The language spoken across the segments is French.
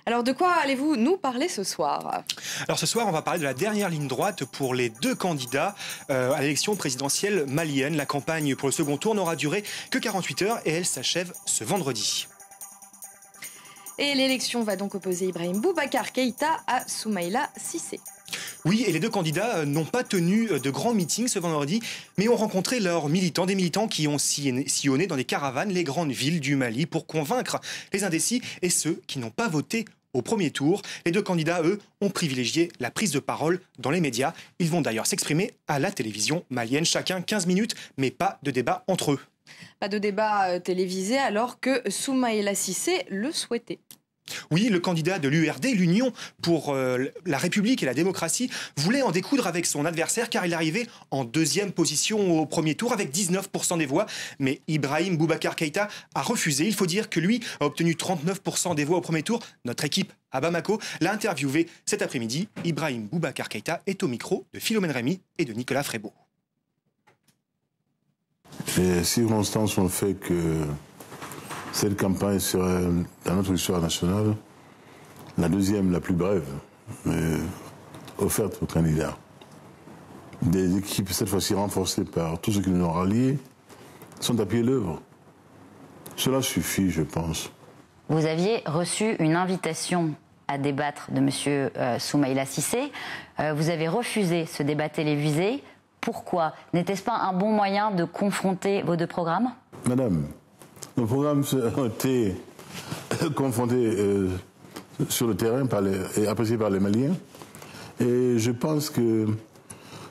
Alors de quoi allez-vous nous parler ce soir? Alors ce soir, on va parler de la dernière ligne droite pour les deux candidats à l'élection présidentielle malienne. La campagne pour le second tour n'aura duré que 48 heures et elle s'achève ce vendredi. Et l'élection va donc opposer Ibrahim Boubacar Keïta à Soumaïla Cissé. Oui, et les deux candidats n'ont pas tenu de grands meetings ce vendredi, mais ont rencontré leurs militants, des militants qui ont sillonné dans des caravanes les grandes villes du Mali pour convaincre les indécis et ceux qui n'ont pas voté au premier tour. Les deux candidats, eux, ont privilégié la prise de parole dans les médias. Ils vont d'ailleurs s'exprimer à la télévision malienne, chacun 15 minutes, mais pas de débat entre eux. Pas de débat télévisé alors que Soumaïla Cissé le souhaitait. Oui, le candidat de l'URD, l'Union pour la République et la démocratie, voulait en découdre avec son adversaire car il arrivait en deuxième position au premier tour avec 19% des voix. Mais Ibrahim Boubacar Keïta a refusé. Il faut dire que lui a obtenu 39% des voix au premier tour. Notre équipe à Bamako l'a interviewé cet après-midi. Ibrahim Boubacar Keïta est au micro de Philomène Rémy et de Nicolas Frébeau. Les circonstances ont fait que cette campagne serait, dans notre histoire nationale, la deuxième, la plus brève, offerte aux candidats. Des équipes, cette fois-ci renforcées par tous ceux qui nous ont ralliés, sont à pied d'œuvre. Cela suffit, je pense. Vous aviez reçu une invitation à débattre de M. Soumaïla Cissé. Vous avez refusé ce débat télévisé. Pourquoi? N'était-ce pas un bon moyen de confronter vos deux programmes? Madame, nos programmes ont été confrontés sur le terrain et appréciés par les Maliens. Et je pense que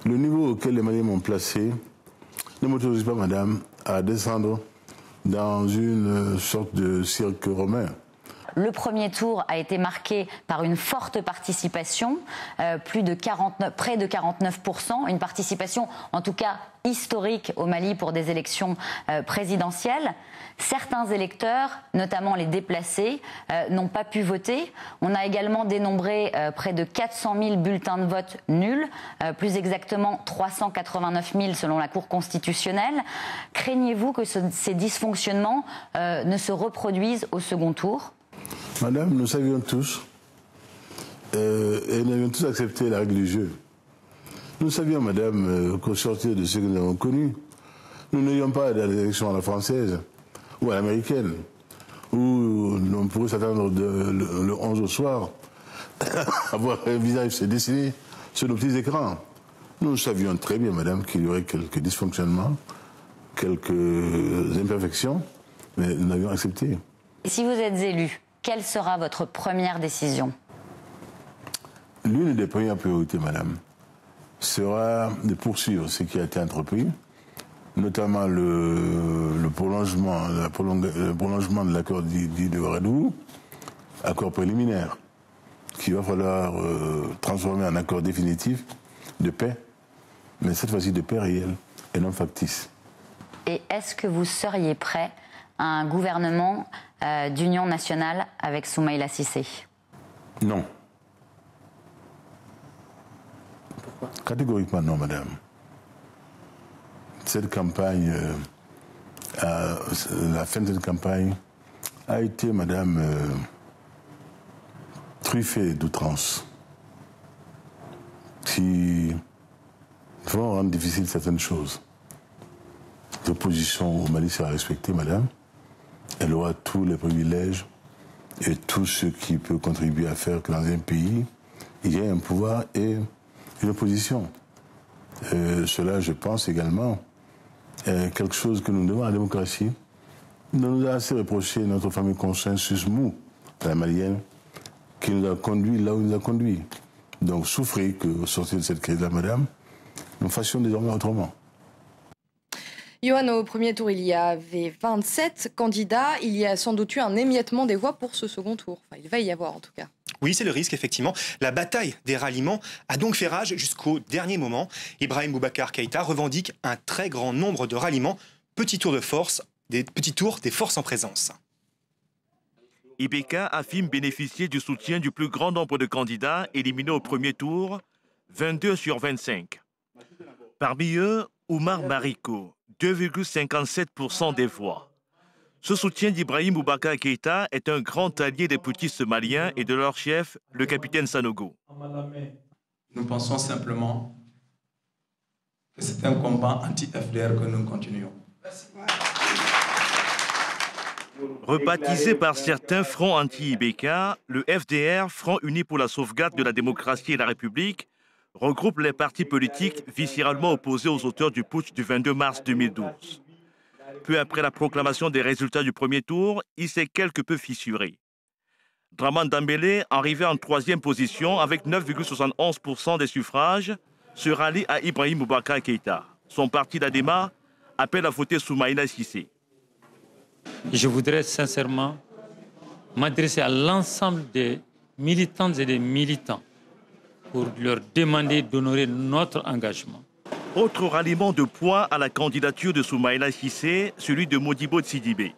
le niveau auquel les Maliens m'ont placé ne m'autorise pas, madame, à descendre dans une sorte de cirque romain. Le premier tour a été marqué par une forte participation, près de 49%, une participation en tout cas historique au Mali pour des élections présidentielles. Certains électeurs, notamment les déplacés, n'ont pas pu voter. On a également dénombré près de 400 000 bulletins de vote nuls, plus exactement 389 000 selon la Cour constitutionnelle. Craignez-vous que ces dysfonctionnements ne se reproduisent au second tour ? Madame, nous savions tous, et nous avions tous accepté la règle du jeu. Nous savions, madame, qu'au sortir de ce que nous avons connu, nous n'ayons pas d'élection à la française ou à l'américaine, où on pourrait s'attendre le 11 au soir à voir un visage se dessiner sur nos petits écrans. Nous savions très bien, madame, qu'il y aurait quelques dysfonctionnements, quelques imperfections, mais nous avions accepté. Et si vous êtes élu, quelle sera votre première décision? L'une des premières priorités, madame, sera de poursuivre ce qui a été entrepris, notamment le prolongement de l'accord dit de Ouagadougou, accord préliminaire, qu'il va falloir transformer en accord définitif de paix, mais cette fois-ci de paix réelle et non factice. Et est-ce que vous seriez prêt à un gouvernement d'union nationale avec Soumaïla Cissé? Non. Catégoriquement non, madame. Cette campagne, la fin de cette campagne a été, madame, truffée d'outrances qui vont rendre difficile certaines choses. L'opposition au Mali sera respectée, madame. Elle aura tous les privilèges et tout ce qui peut contribuer à faire que dans un pays, il y ait un pouvoir et une opposition. Cela, je pense également, est quelque chose que nous devons à la démocratie. On nous a assez reproché notre fameux consensus mou à la malienne qui nous a conduit là où il nous a conduit. Donc souffrez qu'au sortir de cette crise-là, madame, nous fassions désormais autrement. Johan, au premier tour, il y avait 27 candidats. Il y a sans doute eu un émiettement des voix pour ce second tour. Enfin, il va y avoir en tout cas. Oui, c'est le risque, effectivement. La bataille des ralliements a donc fait rage jusqu'au dernier moment. Ibrahim Boubacar Keïta revendique un très grand nombre de ralliements. Petits tours des forces en présence. IBK affirme bénéficier du soutien du plus grand nombre de candidats éliminés au premier tour, 22 sur 25. Parmi eux, Oumar Mariko, 2,57% des voix. Ce soutien d'Ibrahim Boubacar Keïta est un grand allié des putschistes maliens et de leur chef, le capitaine Sanogo. Nous pensons simplement que c'est un combat anti-FDR que nous continuons. Rebaptisé par certains Front anti-IBK, le FDR, Front uni pour la sauvegarde de la démocratie et la République, regroupe les partis politiques viscéralement opposés aux auteurs du putsch du 22 mars 2012. Peu après la proclamation des résultats du premier tour, il s'est quelque peu fissuré. Dramane Dembélé, arrivé en troisième position avec 9,71% des suffrages, se rallie à Ibrahim Boubacar Keïta. Son parti d'Adema appelle à voter Soumaïla Cissé. Je voudrais sincèrement m'adresser à l'ensemble des militantes et des militants pour leur demander d'honorer notre engagement. Autre ralliement de poids à la candidature de Soumaïla Cissé, celui de Modibo Sidibé.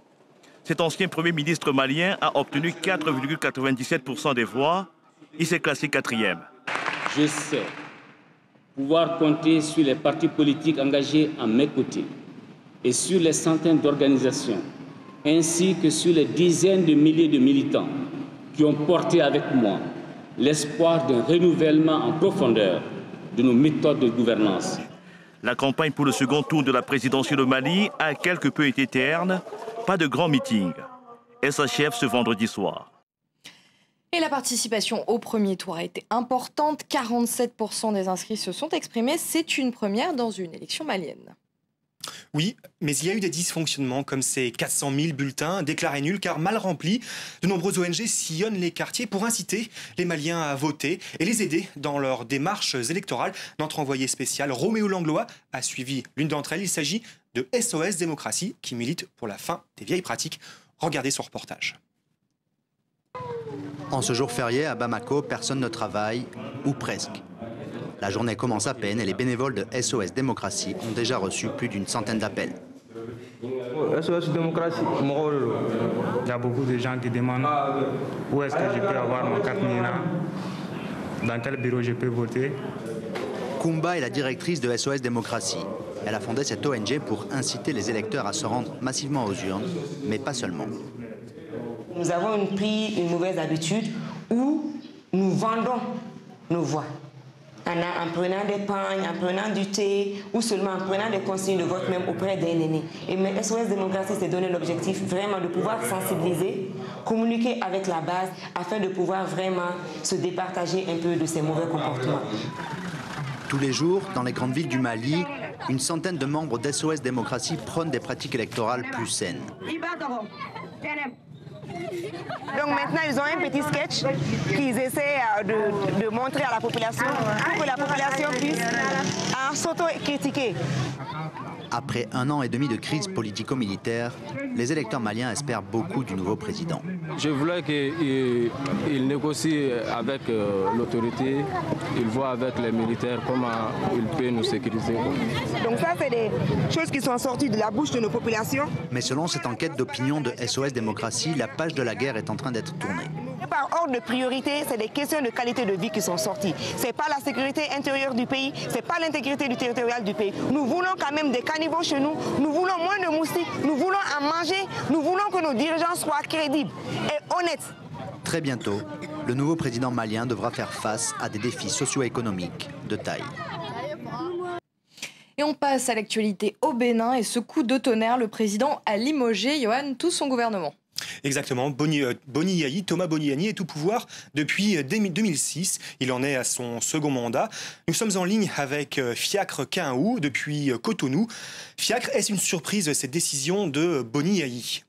Cet ancien Premier ministre malien a obtenu 4,97% des voix. Il s'est classé 4e. Je sais pouvoir compter sur les partis politiques engagés à mes côtés et sur les centaines d'organisations, ainsi que sur les dizaines de milliers de militants qui ont porté avec moi l'espoir d'un renouvellement en profondeur de nos méthodes de gouvernance. La campagne pour le second tour de la présidentielle au Mali a quelque peu été terne. Pas de grands meetings. Elle s'achève ce vendredi soir. Et la participation au premier tour a été importante. 47% des inscrits se sont exprimés. C'est une première dans une élection malienne. Oui, mais il y a eu des dysfonctionnements comme ces 400 000 bulletins déclarés nuls car mal remplis. De nombreuses ONG sillonnent les quartiers pour inciter les Maliens à voter et les aider dans leurs démarches électorales. Notre envoyé spécial Roméo Langlois a suivi l'une d'entre elles. Il s'agit de SOS Démocratie qui milite pour la fin des vieilles pratiques. Regardez son reportage. En ce jour férié à Bamako, personne ne travaille, ou presque. La journée commence à peine et les bénévoles de SOS Démocratie ont déjà reçu plus d'une centaine d'appels. SOS Démocratie, il y a beaucoup de gens qui demandent où est-ce que je peux avoir ma carte Nina, dans quel bureau je peux voter. Kumba est la directrice de SOS Démocratie. Elle a fondé cette ONG pour inciter les électeurs à se rendre massivement aux urnes, mais pas seulement. Nous avons pris une mauvaise habitude où nous vendons nos voix. En prenant des pagnes, en prenant du thé ou seulement en prenant des consignes de vote même auprès d'un aîné. Et mais SOS Démocratie s'est donné l'objectif vraiment de pouvoir sensibiliser, communiquer avec la base afin de pouvoir vraiment se départager un peu de ces mauvais comportements. Tous les jours, dans les grandes villes du Mali, une centaine de membres d'SOS Démocratie prônent des pratiques électorales plus saines. Donc maintenant, ils ont un petit sketch qu'ils essaient de montrer à la population pour que la population puisse s'auto-critiquer. Après 1 an et demi de crise politico-militaire, les électeurs maliens espèrent beaucoup du nouveau président. Je voulais qu'il négocie avec l'autorité, il voit avec les militaires comment il peut nous sécuriser. Donc ça, c'est des choses qui sont sorties de la bouche de nos populations. Mais selon cette enquête d'opinion de SOS Démocratie, la page de la guerre est en train d'être tournée. Par ordre de priorité, c'est des questions de qualité de vie qui sont sorties. Ce n'est pas la sécurité intérieure du pays, ce n'est pas l'intégrité du territorial du pays. Nous voulons quand même des cannibaux chez nous, nous voulons moins de moustiques, nous voulons en manger, nous voulons que nos dirigeants soient crédibles et honnêtes. Très bientôt, le nouveau président malien devra faire face à des défis socio-économiques de taille. Et on passe à l'actualité au Bénin et ce coup de tonnerre, le président a limogé, Johan, tout son gouvernement. Exactement, Thomas Boniani est au pouvoir depuis 2006. Il en est à son second mandat. Nous sommes en ligne avec Fiacre Kahaou depuis Cotonou. Fiacre, est-ce une surprise cette décision de Boniani?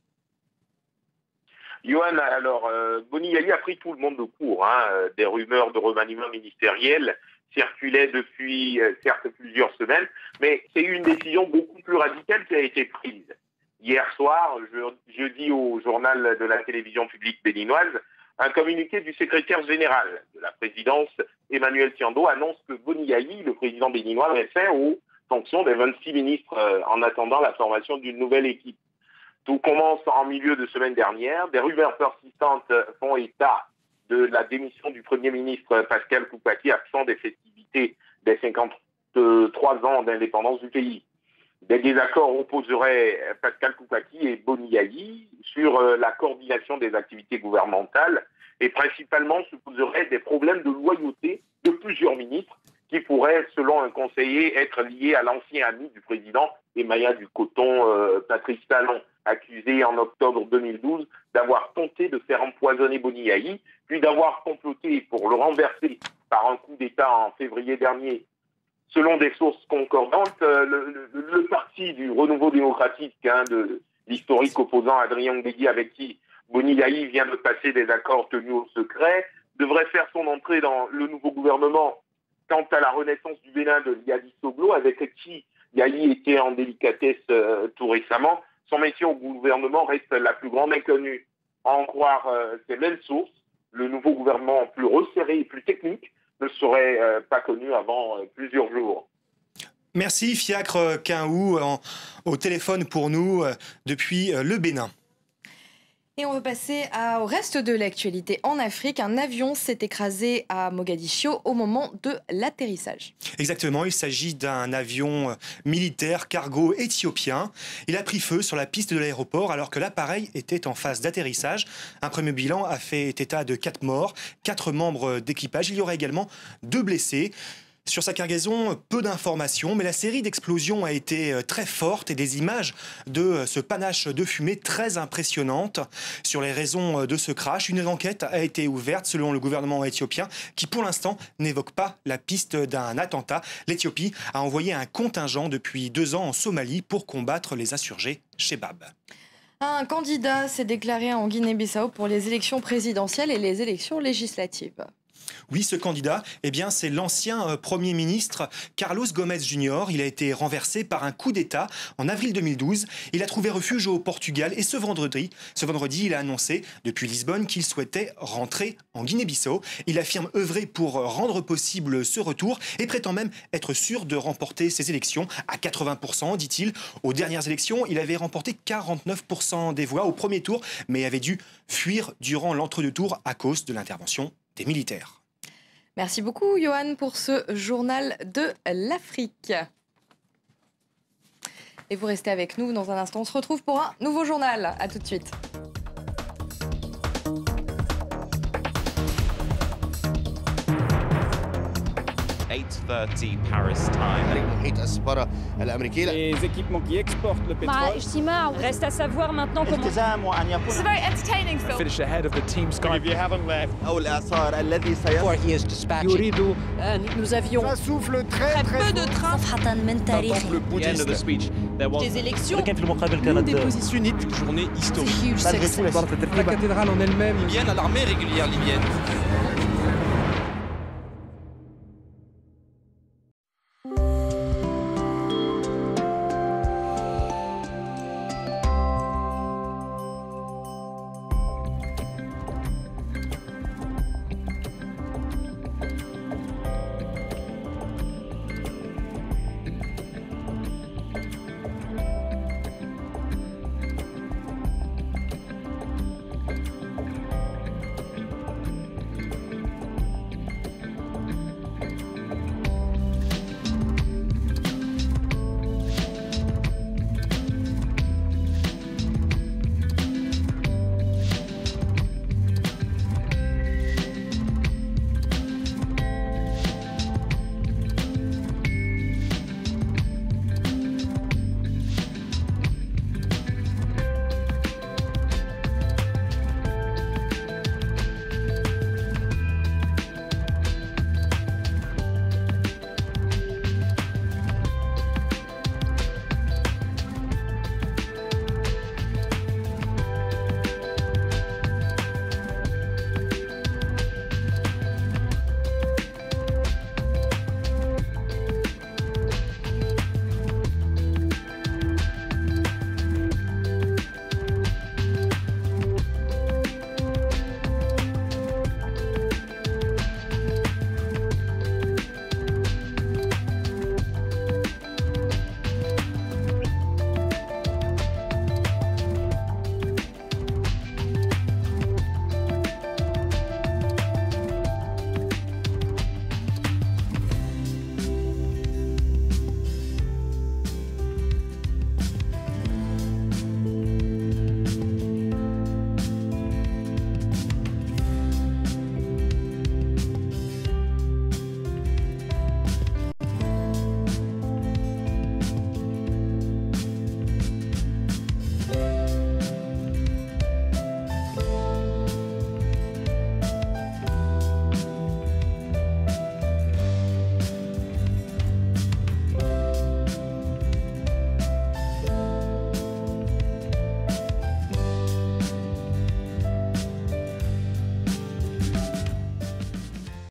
Johan, alors Boniani a pris tout le monde de court. Des rumeurs de remaniement ministériel circulaient depuis certes plusieurs semaines, mais c'est une décision beaucoup plus radicale qui a été prise. Hier soir, jeudi au journal de la télévision publique béninoise, un communiqué du secrétaire général de la présidence, Emmanuel Tiando, annonce que Boniani, le président béninois, met fin aux fonctions des 26 ministres en attendant la formation d'une nouvelle équipe. Tout commence en milieu de semaine dernière. Des rumeurs persistantes font état de la démission du Premier ministre Pascal Koupaki, absent des festivités des 53 ans d'indépendance du pays. Des désaccords opposeraient Pascal Koupaki et Boni Yayi sur la coordination des activités gouvernementales et principalement se poseraient des problèmes de loyauté de plusieurs ministres qui pourraient, selon un conseiller, être liés à l'ancien ami du président Emaya du Coton, Patrice Talon, accusé en octobre 2012 d'avoir tenté de faire empoisonner Boni Yayi, puis d'avoir comploté pour le renverser par un coup d'État en février dernier. Selon des sources concordantes, le parti du renouveau démocratique de l'historique opposant Adrien Ngedi, avec qui Boni Yayi vient de passer des accords tenus au secret, devrait faire son entrée dans le nouveau gouvernement. Quant à la renaissance du Bénin de Yadi Soglo, avec qui Yayi était en délicatesse tout récemment, son métier au gouvernement reste la plus grande inconnue. À en croire ces mêmes sources, le nouveau gouvernement plus resserré et plus technique ne serait pas connu avant plusieurs jours. Merci Fiacre Quinhou au téléphone pour nous depuis le Bénin. Et on va passer au reste de l'actualité. En Afrique, un avion s'est écrasé à Mogadiscio au moment de l'atterrissage. Exactement, il s'agit d'un avion militaire cargo éthiopien. Il a pris feu sur la piste de l'aéroport alors que l'appareil était en phase d'atterrissage. Un premier bilan a fait état de 4 morts, 4 membres d'équipage. Il y aurait également 2 blessés. Sur sa cargaison, peu d'informations, mais la série d'explosions a été très forte et des images de ce panache de fumée très impressionnantes. Sur les raisons de ce crash, une enquête a été ouverte selon le gouvernement éthiopien qui pour l'instant n'évoque pas la piste d'un attentat. L'Éthiopie a envoyé un contingent depuis 2 ans en Somalie pour combattre les insurgés Shebab. Un candidat s'est déclaré en Guinée-Bissau pour les élections présidentielles et les élections législatives. Oui, ce candidat, c'est l'ancien Premier ministre Carlos Gomes Jr. Il a été renversé par un coup d'État en avril 2012. Il a trouvé refuge au Portugal et ce vendredi, il a annoncé depuis Lisbonne qu'il souhaitait rentrer en Guinée-Bissau. Il affirme œuvrer pour rendre possible ce retour et prétend même être sûr de remporter ces élections à 80%, dit-il. Aux dernières élections, il avait remporté 49% des voix au premier tour, mais avait dû fuir durant l'entre-deux-tours à cause de l'intervention des militaires. Merci beaucoup, Johan, pour ce journal de l'Afrique. Et vous restez avec nous. Dans un instant, on se retrouve pour un nouveau journal. À tout de suite. Paris time. Les équipements qui exportent le pétrole. Reste à savoir maintenant comment. It's a very entertaining film. Finish ahead of the team sky. If you haven't left. Nous avions. Ça souffle très peu de trains. Des élections. Des positions uniques. Journée historique. La cathédrale en elle-même. Libyenne à l'armée régulière libyenne.